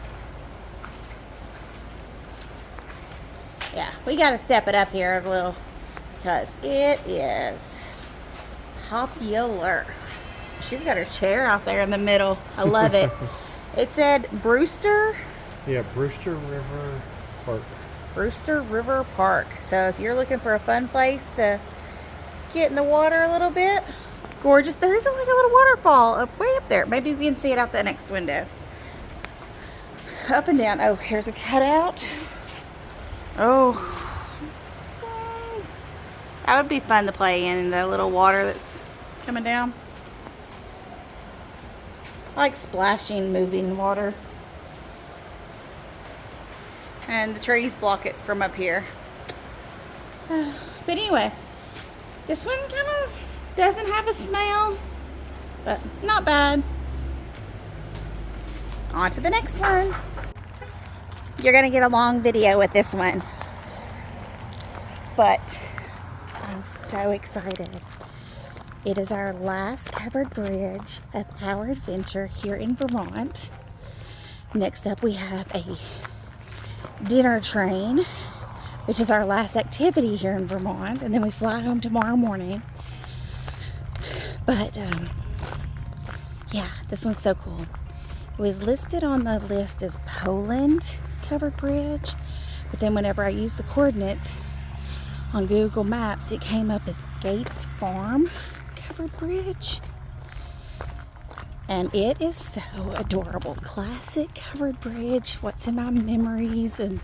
Yeah, we got to step it up here a little because it is popular. She's got her chair out there in the middle. I love it. It said Brewster. Yeah, Brewster River Park. Brewster River Park. So if you're looking for a fun place to get in the water a little bit, gorgeous. There is like a little waterfall way up there. Maybe we can see it out the next window. Up and down. Oh, here's a cutout. Oh, that would be fun to play in the little water that's coming down. I like splashing, moving water. And the trees block it from up here. But anyway, this one kind of doesn't have a smell, but not bad. On to the next one. You're gonna get a long video with this one, but I'm so excited. It is our last covered bridge of our adventure here in Vermont. Next up we have a dinner train, which is our last activity here in Vermont, and then we fly home tomorrow morning. But yeah, this one's so cool. It was listed on the list as Poland covered bridge, but then whenever I used the coordinates on Google Maps, it came up as Gates Farm covered bridge. And it is so adorable. Classic covered bridge. What's in my memories and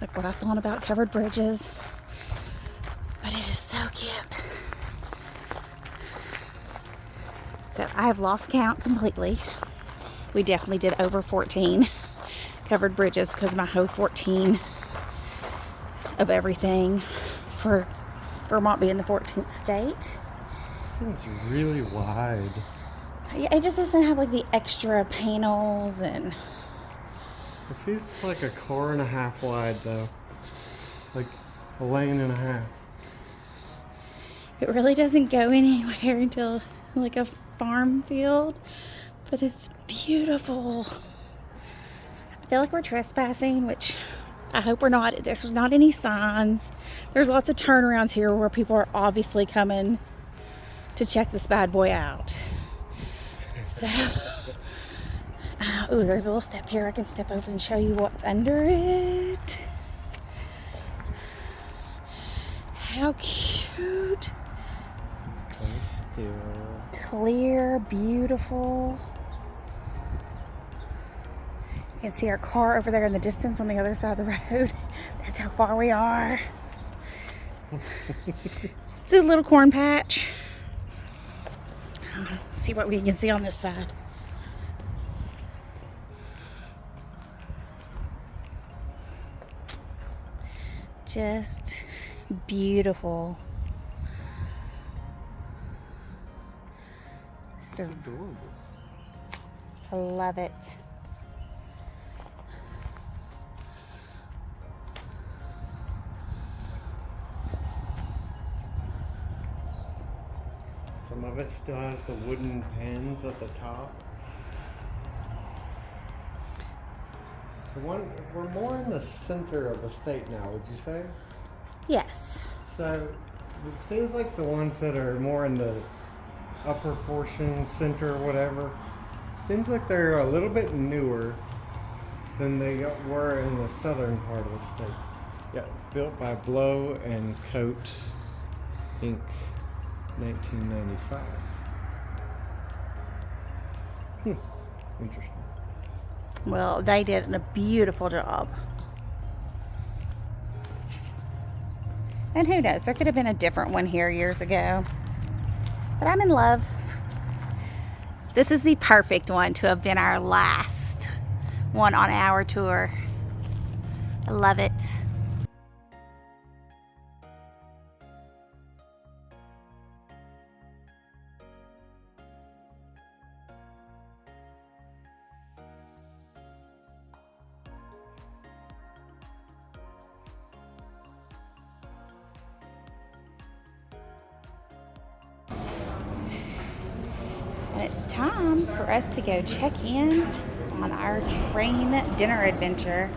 like what I thought about covered bridges. But it is so cute. So I have lost count completely. We definitely did over 14 covered bridges because my whole 14 of everything for Vermont being the 14th state. This thing's really wide. It just doesn't have like the extra panels and... It feels like a car and a half wide though. Like a lane and a half. It really doesn't go anywhere until like a farm field, but it's beautiful. I feel like we're trespassing, which I hope we're not. There's not any signs. There's lots of turnarounds here where people are obviously coming to check this bad boy out. So Ooh, there's a little step here. I can step over and show you what's under it. How cute. Still. Clear, beautiful. You can see our car over there in the distance on the other side of the road. That's how far we are. It's a little corn patch. Let's see what we can see on this side. Just beautiful. So Adorable. I love it. Some of it still has the wooden pins at the top. We're more in the center of the state now, would you say? Yes. So it seems like the ones that are more in the upper portion, center, whatever, seems like they're a little bit newer than they were in the southern part of the state. Yeah, built by Blow and Coat Inc. 1995. Interesting. Well, they did a beautiful job. And who knows, there could have been a different one here years ago. But I'm in love. This is the perfect one to have been our last one on our tour. I love it. And it's time for us to go check in on our train dinner adventure.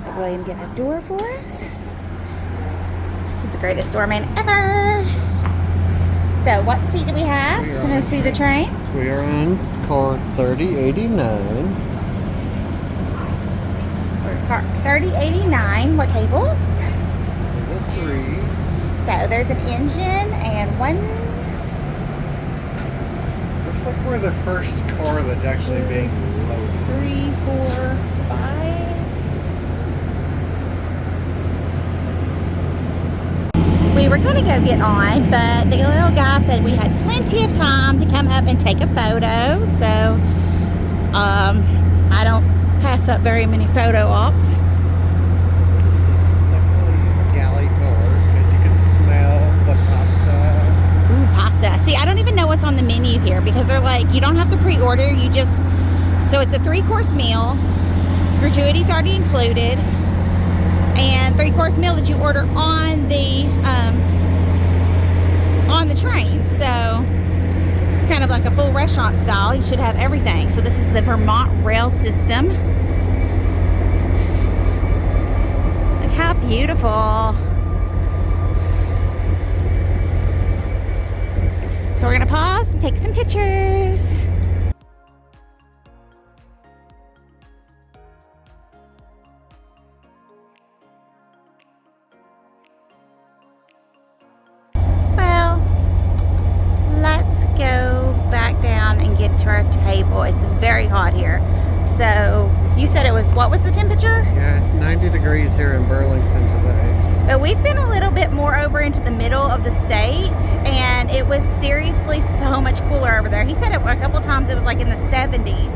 Let William get a door for us. He's the greatest doorman ever. So what seat do we have? Can you see the train? We are on car 3089. We're car 3089. What table? Table 3. So there's an engine and one. Looks like we're the first car that's actually being loaded. 3, 4, 5. We were going to go get on, but the little guy said we had plenty of time to come up and take a photo. So I don't pass up very many photo ops. This is definitely a galley car because you can smell the pasta. Ooh, pasta. See, I don't even know what's on the menu here because they're like, you don't have to pre-order. You just, so it's a 3-course meal. Gratuity's already included. And 3-course meal that you order on the train. So it's kind of like a full restaurant style. You should have everything. So this is the Vermont rail system. Look how beautiful. So we're gonna pause and take some pictures. Well, let's go back down and get to our table. It's very hot here. So you said it was, what was the temperature? Yeah, it's 90 degrees here in Burlington today. But we've been a little bit more over into the middle of the state, and it was seriously so much cooler over there. He said it a couple of times, it was like in the 70s.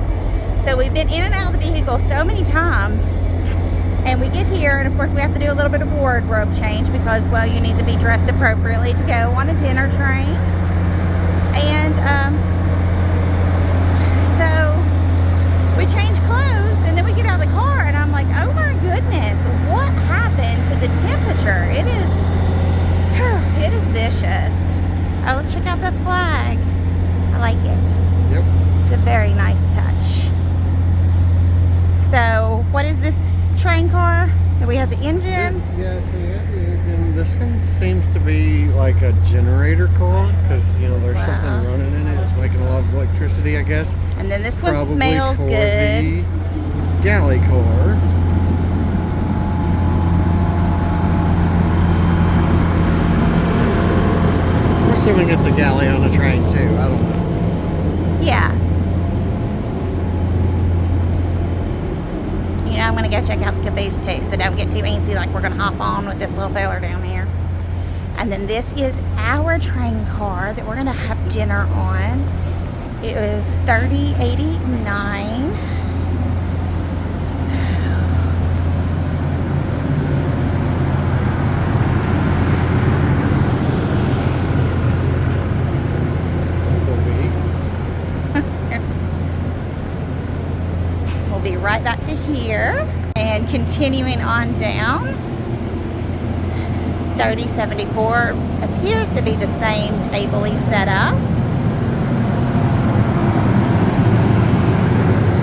So we've been in and out of the vehicle so many times, and we get here, and of course we have to do a little bit of wardrobe change because, well, you need to be dressed appropriately to go on a dinner train. And so we change clothes, and then we get out of the car, and I'm like, oh my goodness, what happened to the temperature? It is vicious. Oh, let's check out the flag. I like it. Yep. It's a very nice touch. So what is this train car? Do we have the engine? Yeah, so you have the engine. This one seems to be like a generator car because, you know, there's Wow. something running in it. It's making a lot of electricity, I guess. And then this one Probably smells for good. the galley car. I'm assuming it's a galley on a train too. I don't know. Yeah. You know, I'm going to go check out the caboose too, so don't get too antsy like we're going to hop on with this little feller down here. And then this is our train car that we're going to have dinner on. It was $30.89. We'll be right back to here and continuing on down. 3074 appears to be the same table he set up.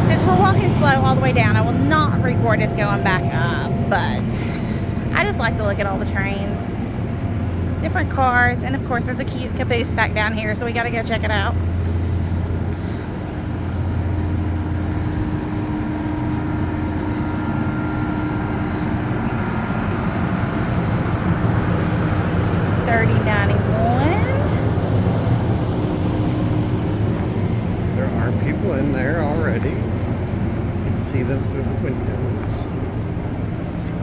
Since we're walking slow all the way down, I will not record us going back up, but I just like to look at all the trains, different cars, and of course there's a cute caboose back down here, so we gotta go check it out. There are people in there already. You can see them through the windows.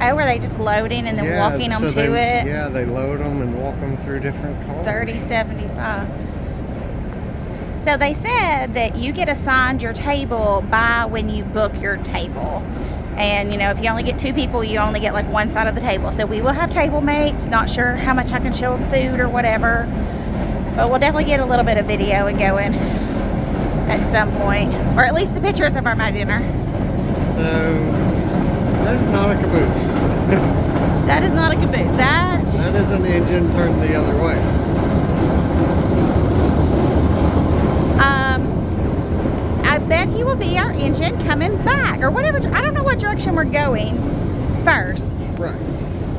Oh, were they just loading and then walking them to it? Yeah, they load them and walk them through different cars. 3075. So they said that you get assigned your table by when you book your table. And, you know, if you only get 2 people, you only get like one side of the table. So we will have table mates. Not sure how much I can show of food or whatever. But we'll definitely get a little bit of video and going at some point. Or at least the pictures of our my dinner. So, that's not a caboose. That is not a caboose. That is an engine turned the other way. I bet he will be our engine coming back. Or whatever. I don't know what direction we're going first. Right.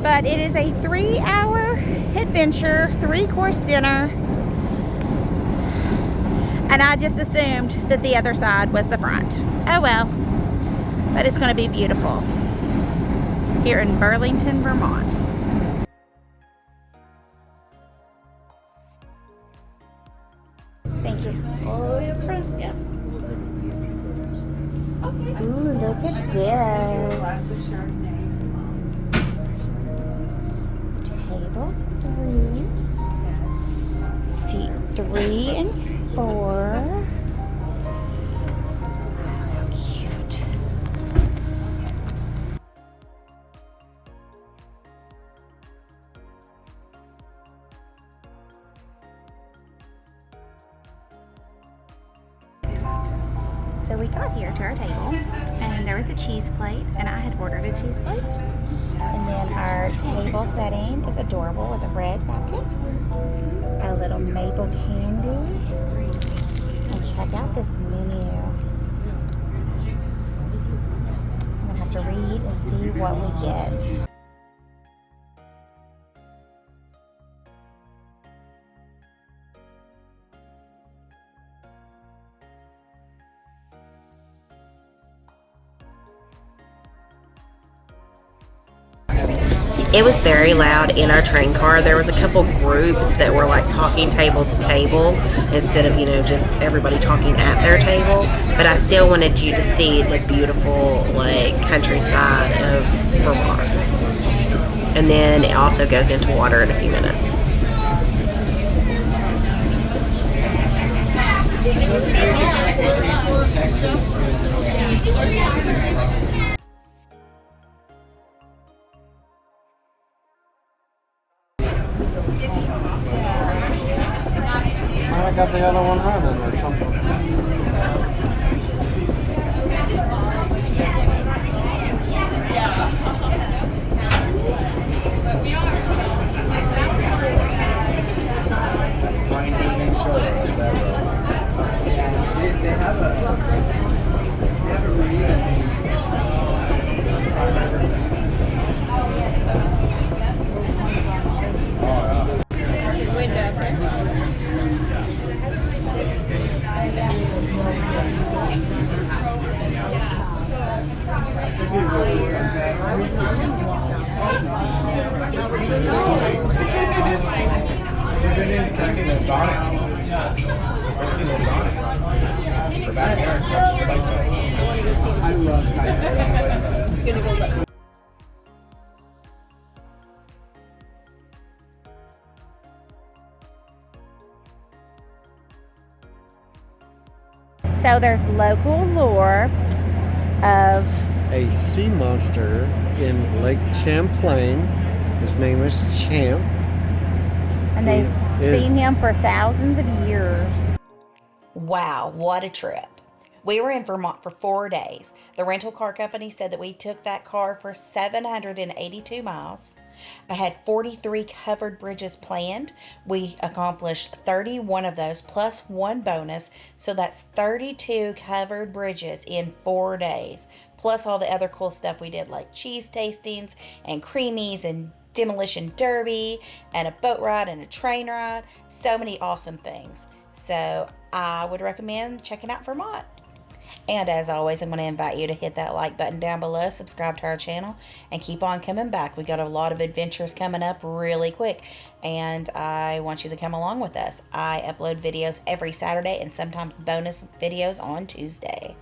But it is a 3-hour adventure, 3-course dinner. And I just assumed that the other side was the front. Oh well. But it's going to be beautiful. Here in Burlington, Vermont. Thank you. All the way up front? Yeah. Okay. Ooh, look at this. Table 3. Seat 3 and 4. Oh, how cute. So we got here to our table, and there was a cheese plate, and I had ordered a cheese plate. And then our table setting is adorable with a red napkin, a little maple candy, and check out this menu. I'm gonna have to read and see what we get. It was very loud in our train car. There was a couple groups that were like talking table to table instead of, you know, just everybody talking at their table. But I still wanted you to see the beautiful like countryside of Vermont. And then it also goes into water in a few minutes. I got the other one running or something. Daddy's gonna go look. So there's local lore of A sea monster in Lake Champlain. His name is Champ. and they've is- seen him for thousands of years. Wow, what a trip. We were in Vermont for 4 days. The rental car company said that we took that car for 782 miles. I had 43 covered bridges planned. We accomplished 31 of those plus one bonus. So that's 32 covered bridges in 4 days. Plus all the other cool stuff we did, like cheese tastings and creamies and demolition derby and a boat ride and a train ride. So many awesome things. So I would recommend checking out Vermont. And as always, I'm going to invite you to hit that like button down below, subscribe to our channel, and keep on coming back. We got a lot of adventures coming up really quick, and I want you to come along with us. I upload videos every Saturday and sometimes bonus videos on Tuesday.